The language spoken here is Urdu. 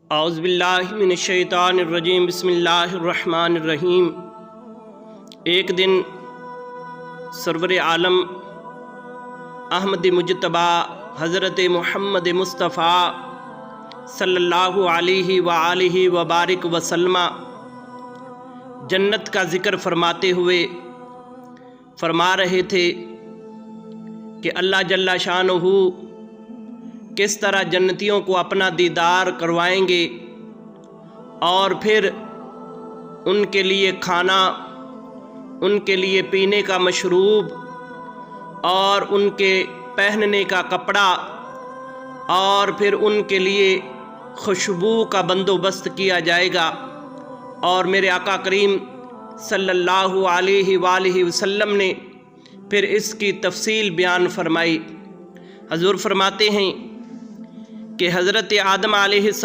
اعوذ باللہ من الشیطان الرجیم، بسم اللہ الرحمن الرحیم۔ ایک دن سرور عالم احمد مجتبیٰ حضرت محمد مصطفیٰ صلی اللہ علیہ وآلہ وبارک وسلم جنت کا ذکر فرماتے ہوئے فرما رہے تھے کہ اللہ جل شانہ کس طرح جنتیوں کو اپنا دیدار کروائیں گے، اور پھر ان کے لیے کھانا، ان کے لیے پینے کا مشروب، اور ان کے پہننے کا کپڑا، اور پھر ان کے لیے خوشبو کا بندوبست کیا جائے گا۔ اور میرے آقا کریم صلی اللہ علیہ وآلہ وسلم نے پھر اس کی تفصیل بیان فرمائی۔ حضور فرماتے ہیں کہ حضرت آدم علیہ السلام